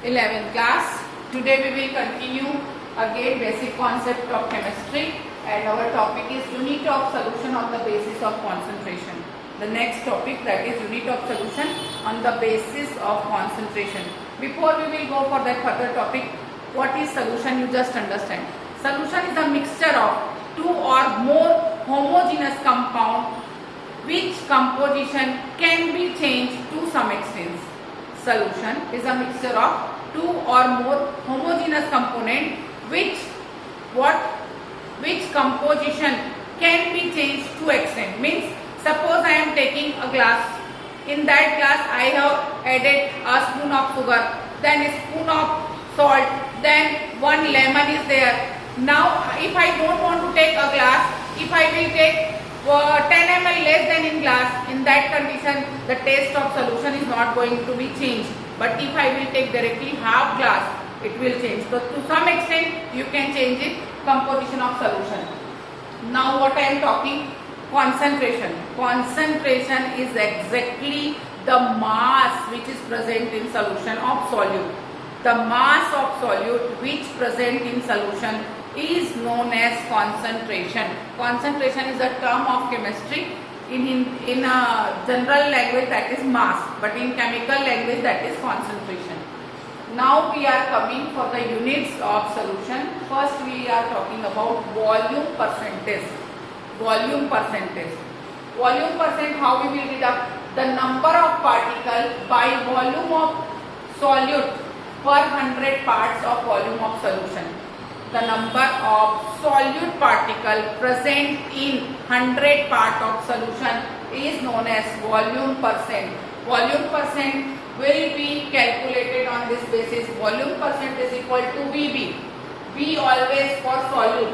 11th class. Today we will continue again basic concept of chemistry, and our topic is unit of solution on the basis of concentration. The next topic, that is unit of solution on the basis of concentration. Before we will go for that further topic, what is solution? You just understand. Solution is a mixture of two or more homogeneous compound which composition can be changed to some extent. Solution is a mixture of two or more homogeneous component which composition can be changed to extent. Means suppose I am taking a glass. In that glass I have added a spoon of sugar, then a spoon of salt, then one lemon is there. Now if I don't want to take a glass, if I will take 10 ml less than in glass, in that condition the taste of solution is not going to be changed. But if I will take directly half glass, it will change. So to some extent you can change it, composition of solution. Now what I am talking, concentration. Concentration is exactly the mass which is present in solution of solute. The mass of solute which present in solution is known as concentration. Concentration is a term of chemistry. In a general language that is mass, but in chemical language that is concentration. Now we are coming for the units of solution. First we are talking about volume percentage. Volume percentage. Volume percent, how we will deduct? The number of particles by volume of solute per 100 parts of volume of solution. The number of solute particle present in 100 part of solution is known as volume percent. Volume percent will be calculated on this basis. Volume percent is equal to VB. V always for solute.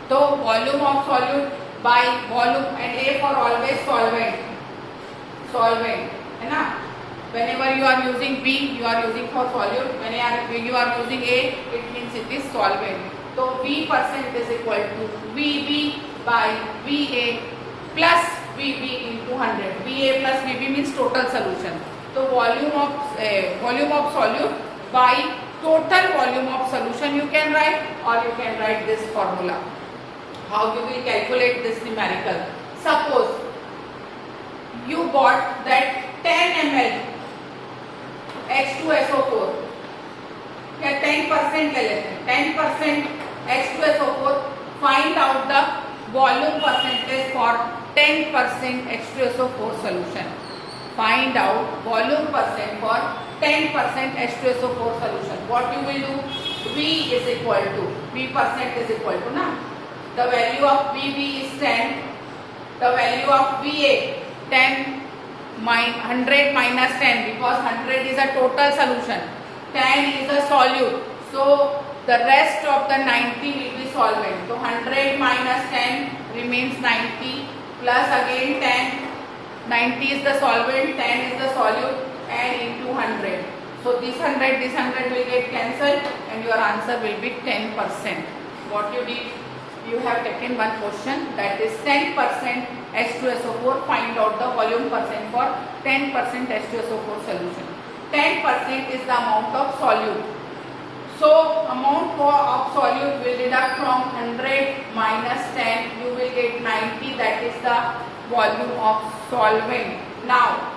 So volume of solute by volume, and A for always solvent. Solvent, है ना? Whenever you are using B, you are using for solute. Whenever you are using A, it means it is solvent. So V percent is equal to VB by VA plus VB into 100. VA plus VB means total solution. So volume of solute by total volume of solution you can write, or you can write this formula. How you will calculate this numerical? Suppose you bought that 10 ml H2SO4 या 10% ले लेते हैं. 10% H2SO4. Find out the volume percentage for 10% H2SO4 solution. Find out volume percent for 10% H2SO4 solution. What you will do? V is equal to V percent is equal to na. The value of VB is 10. The value of VA 10. 100 minus 10, because 100 is a total solution, 10 is a solute, so the rest of the 90 will be solvent. So 100 minus 10 remains 90, plus again 10, 90 is the solvent, 10 is the solute, and into 100. So this 100 will get cancelled and your answer will be 10%. What you did? You have taken one question, that is 10% H2SO4. Find out the volume percent for 10% H2SO4 solution. 10% is the amount of solute. So amount of solute will deduct from 100 minus 10. You will get 90. That is the volume of solvent. Now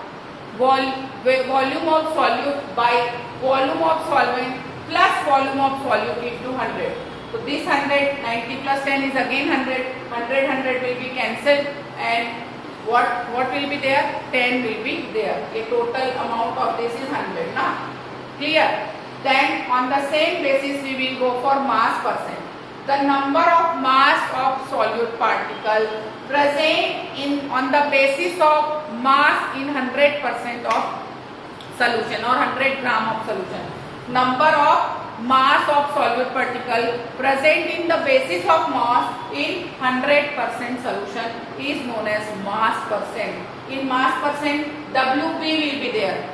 volume of solute by volume of solvent plus volume of solute into 100. So this 100, 90 plus 10 is again 100. 100 will be cancelled, and what will be there? 10 will be there. A total amount of this is 100. Now, clear? Then on the same basis we will go for mass percent. The number of mass of solute particle present in on the basis of mass in 100% of solution or 100 gram of solution. Number of mass of solute particle present in the basis of mass in 100% solution is known as mass percent. In mass percent, WB will be there.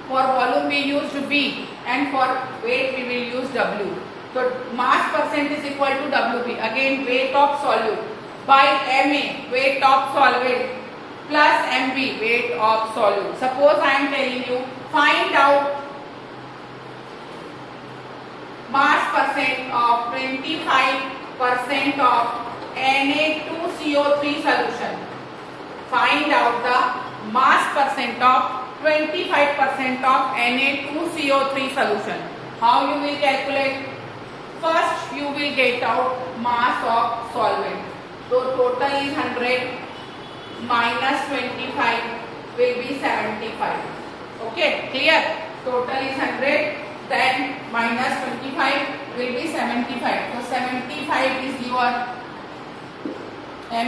For volume we used V, and for weight we will use W. So mass percent is equal to WB. Again, weight of solute by MA, weight of solvent, plus MB, weight of solute. Suppose I am telling you, find out 25% of Na2CO3 solution. Find out the mass percent of 25% of Na2CO3 solution. How you will calculate? First you will get out mass of solvent. So total is 100 minus 25 will be 75. Okay, clear? Total is 100, then minus 25 will be 75. So 75 is your Ma.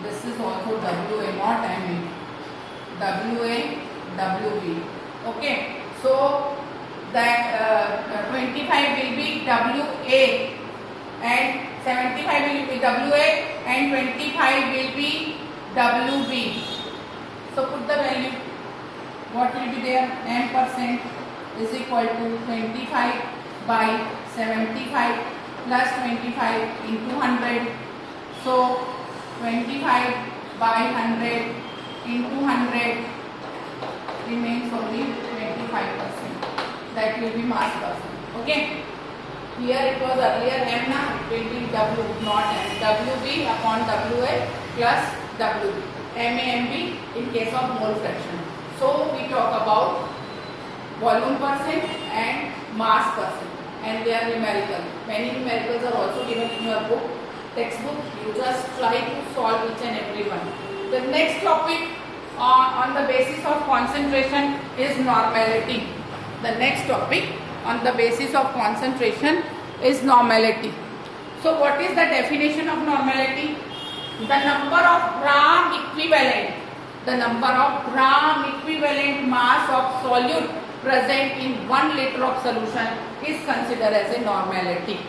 This is also Wa, not Ma. Wa, Wb. Okay, so that 25 will be Wa and 75 will be Wa and 25 will be Wb. So put the value. What will be there? M% is equal to 25 by 75 plus 25 into 100. So 25 by 100 into 100 remains only 25%. That will be mass percent. Okay. Here it was earlier M na, it will be W, not M. Wb upon Wa plus Wb. MAMB in case of mole fraction. So we talk about volume percent and mass percent, and they are numerical. Many numericals are also given in your book, textbook. You just try to solve each and every one. The next topic on the basis of concentration is normality. The next topic on the basis of concentration is normality. So what is the definition of normality? The number of gram equivalent mass of solute present in 1 liter of solution is considered as a normality.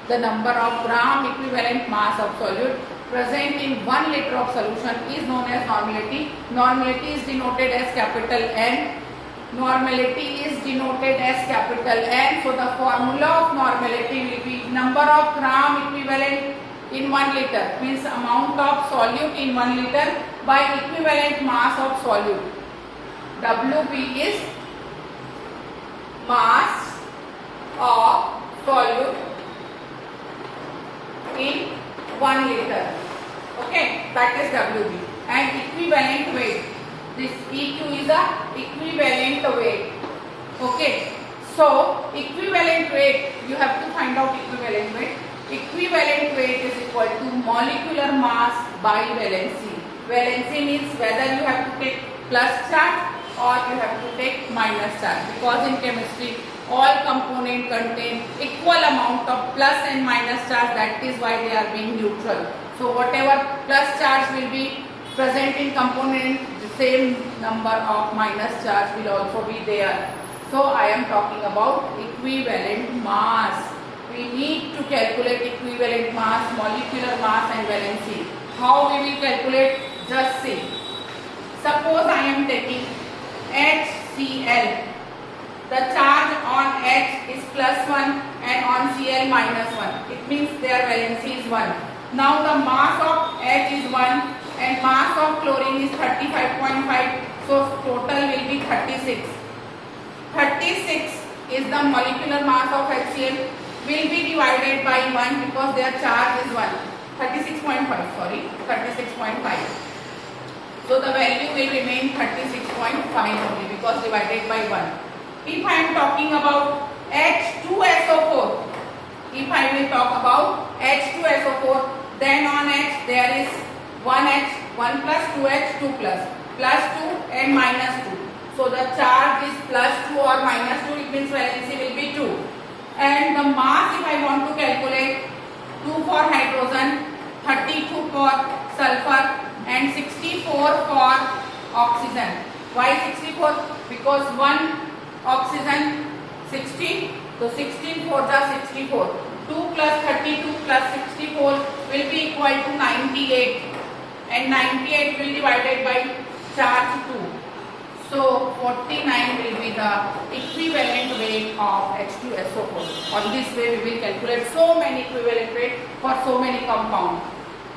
The number of gram equivalent mass of solute present in 1 liter of solution is known as normality. Normality is denoted as capital N. Normality is denoted as capital N. So the formula of normality will be number of gram equivalent in 1 liter, means amount of solute in 1 liter by equivalent mass of solute. Wb is mass of solute in 1 liter. Okay, that is Wb. And equivalent weight. This Eq is a equivalent weight. Okay, so equivalent weight, you have to find out equivalent weight. Equivalent weight is equal to molecular mass by valency. Valency means whether you have to take plus charge or you have to take minus charge, because in chemistry all components contain equal amount of plus and minus charge. That is why they are being neutral. So whatever plus charge will be present in component, the same number of minus charge will also be there. So I am talking about equivalent mass. We need to calculate equivalent mass, molecular mass and valency. How we will calculate? Just see. Suppose I am taking HCl. The charge on H is +1 and on Cl -1. It means their valency is 1. Now the mass of H is 1 and mass of chlorine is 35.5. So total will be 36. 36 is the molecular mass of HCl. Will be divided by 1 because their charge is 1. 36.5, sorry, 36.5. So the value will remain 36.5 only because divided by 1. If I am talking about H2SO4, if I will talk about H2SO4, then on H there is 1H, 1 plus 2H, 2 plus 2 and -2. So the charge is +2 or -2, it means valency will be 2. And the mass, if I want to calculate, 2 for hydrogen, 32 for sulfur and 64 for oxygen. Why 64? Because 1 oxygen 16, so 16 4 are 64. 2 plus 32 plus 64 will be equal to 98, and 98 will be divided by charge 2. So 49 will be the equivalent weight of H2SO4. On this way we will calculate so many equivalent weight for so many compounds.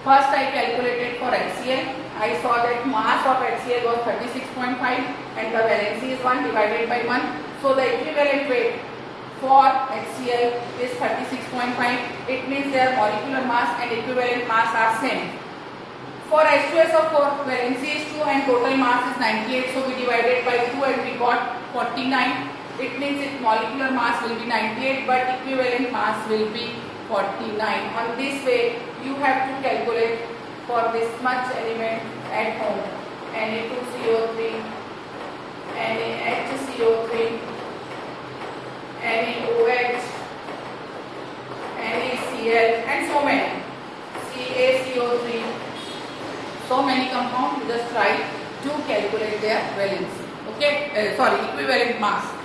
First I calculated for HCl. I saw that mass of HCl was 36.5 and the valency is 1 divided by 1. So the equivalent weight for HCl is 36.5. It means their molecular mass and equivalent mass are same. For H2SO4, valency is 2 and total mass is 98. So we divided by 2 and we got 49. It means its molecular mass will be 98 but equivalent mass will be 49. On this way, you have to calculate for this much element at home. Na2CO3, NaHCO3, NaOH, NaCl and so many. CaCO3. So many compounds, just try to calculate their valency. Okay, sorry, equivalent mass.